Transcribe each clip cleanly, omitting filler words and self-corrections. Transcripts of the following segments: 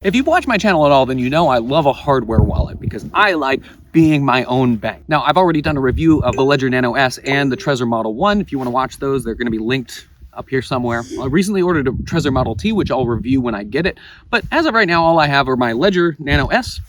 If you've watched my channel at all, then you know I love a hardware wallet because I like being my own bank. Now, I've already done a review of the Ledger Nano S and the Trezor Model 1. If you want to watch those, they're going to be linked up here somewhere. I recently ordered a Trezor Model T, which I'll review when I get it. But as of right now, all I have are my Ledger Nano S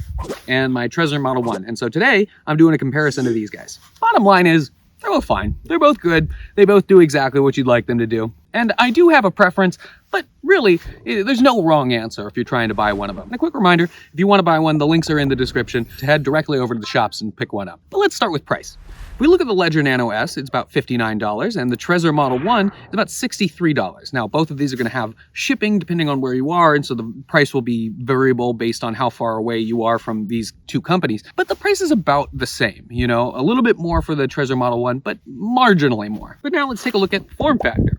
and my Trezor Model 1. And so today, I'm doing a comparison of these guys. Bottom line is, they're both fine. They're both good. They both do exactly what you'd like them to do. And I do have a preference, but really, there's no wrong answer if you're trying to buy one of them. And a quick reminder, if you want to buy one, the links are in the description to head directly over to the shops and pick one up. But let's start with price. If we look at the Ledger Nano S, it's about $59, and the Trezor Model 1 is about $63. Now, both of these are going to have shipping depending on where you are, and so the price will be variable based on how far away you are from these two companies. But the price is about the same, you know, a little bit more for the Trezor Model 1, but marginally more. But now let's take a look at form factor.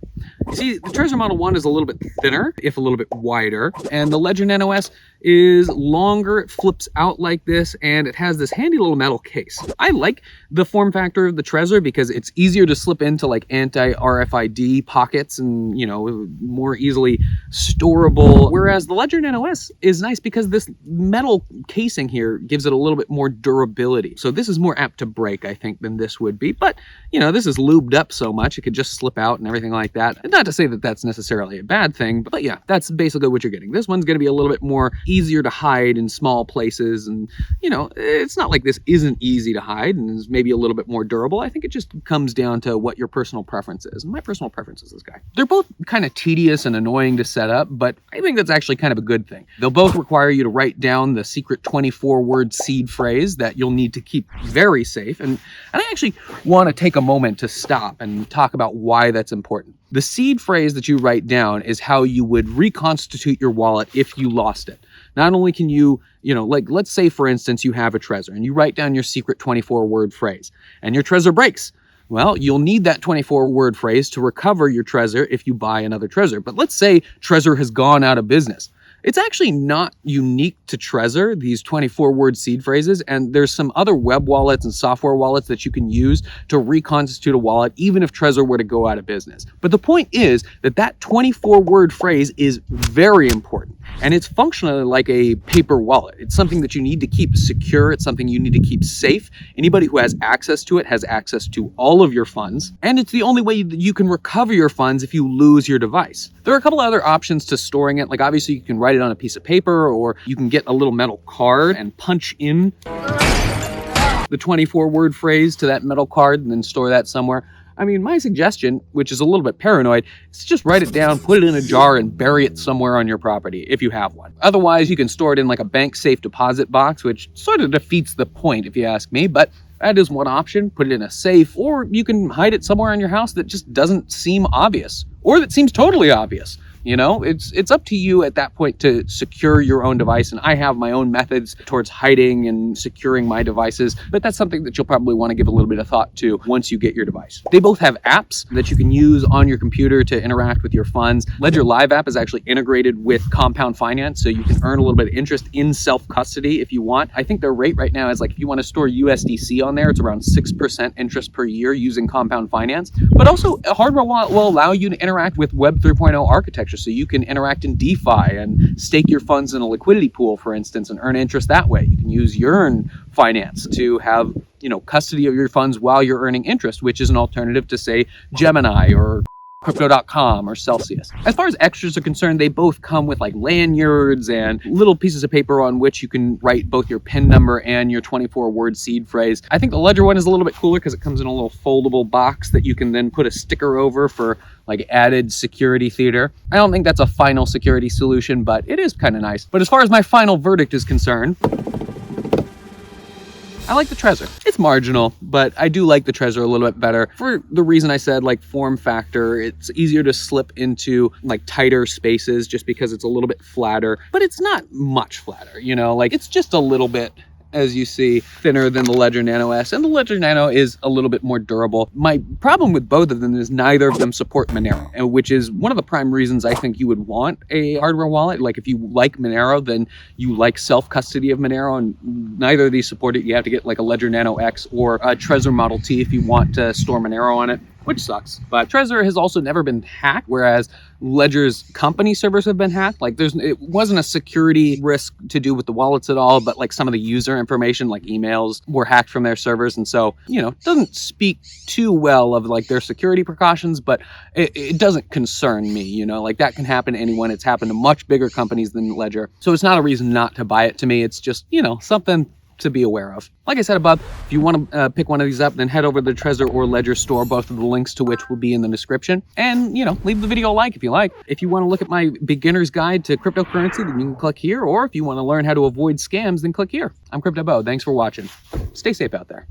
See, the Trezor Model 1 is a little bit thinner, if a little bit wider, and the Ledger Nano S is longer. It flips out like this, and it has this handy little metal case. I like the form factor of the Trezor because it's easier to slip into like anti-RFID pockets and, you know, more easily storable. Whereas the Ledger Nano S is nice because this metal casing here gives it a little bit more durability. So this is more apt to break, I think, than this would be. But, you know, this is lubed up so much, it could just slip out and everything like that. And not to say that that's necessarily a bad thing, but yeah, that's basically what you're getting. This one's going to be a little bit more easier to hide in small places, and you know, it's not like this isn't easy to hide and is maybe a little bit more durable. I think it just comes down to what your personal preference is, and my personal preference is this guy. They're both kind of tedious and annoying to set up, but I think that's actually kind of a good thing. They'll both require you to write down the secret 24-word seed phrase that you'll need to keep very safe, and I actually want to take a moment to stop and talk about why that's important. The seed phrase that you write down is how you would reconstitute your wallet if you lost it. Not only can you, like let's say for instance, you have a Trezor and you write down your secret 24-word phrase and your Trezor breaks. Well, you'll need that 24-word phrase to recover your Trezor if you buy another Trezor. But let's say Trezor has gone out of business. It's actually not unique to Trezor, these 24-word seed phrases, and there's some other web wallets and software wallets that you can use to reconstitute a wallet even if Trezor were to go out of business. But the point is that that 24-word phrase is very important, and it's functionally like a paper wallet. It's something that you need to keep secure. It's something you need to keep safe. Anybody who has access to it has access to all of your funds, and it's the only way that you can recover your funds if you lose your device. There are a couple other options to storing it, like obviously you can write it on a piece of paper, or you can get a little metal card and punch in the 24-word phrase to that metal card and then store that somewhere. I mean, my suggestion, which is a little bit paranoid, is to just write it down, put it in a jar, and bury it somewhere on your property, if you have one. Otherwise, you can store it in like a bank safe deposit box, which sort of defeats the point, if you ask me, but that is one option. Put it in a safe, or you can hide it somewhere in your house that just doesn't seem obvious, or that seems totally obvious. You know, it's up to you at that point to secure your own device, and I have my own methods towards hiding and securing my devices, but that's something that you'll probably want to give a little bit of thought to once you get your device. They both have apps that you can use on your computer to interact with your funds. Ledger Live app is actually integrated with compound finance, so you can earn a little bit of interest in self-custody if you want. I think their rate right now is like, if you want to store USDC on there, it's around 6% interest per year using compound finance. But also, a hardware wallet will allow you to interact with Web 3.0 architecture. So you can interact in DeFi and stake your funds in a liquidity pool, for instance, and earn interest that way. You can use Yearn Finance to have, custody of your funds while you're earning interest, which is an alternative to, say, Gemini or Crypto.com or Celsius. As far as extras are concerned, they both come with like lanyards and little pieces of paper on which you can write both your PIN number and your 24-word seed phrase. I think the Ledger one is a little bit cooler because it comes in a little foldable box that you can then put a sticker over for like added security theater. I don't think that's a final security solution, but it is kind of nice. But as far as my final verdict is concerned, I like the Trezor. It's marginal, but I do like the Trezor a little bit better for the reason I said, like form factor. It's easier to slip into like tighter spaces just because it's a little bit flatter, but it's not much flatter, like it's just a little bit, as you see, thinner than the Ledger Nano S, and the Ledger Nano is a little bit more durable. My problem with both of them is neither of them support Monero, which is one of the prime reasons I think you would want a hardware wallet. Like if you like Monero, then you like self-custody of Monero, and neither of these support it. You have to get like a Ledger Nano X or a Trezor Model T if you want to store Monero on it. which sucks. But Trezor has also never been hacked, whereas Ledger's company servers have been hacked. Like it wasn't a security risk to do with the wallets at all, but like some of the user information, like emails, were hacked from their servers. And so, you know, it doesn't speak too well of like their security precautions, but it doesn't concern me, you know, like that can happen to anyone. It's happened to much bigger companies than Ledger. So it's not a reason not to buy it to me. It's just, you know, something to be aware of. Like I said above, if you want to pick one of these up, then head over to the Trezor or Ledger store, both of the links to which will be in the description. And, you know, leave the video a like if you like. If you want to look at my beginner's guide to cryptocurrency, then you can click here. Or if you want to learn how to avoid scams, then click here. I'm Crypto Bo. Thanks for watching. Stay safe out there.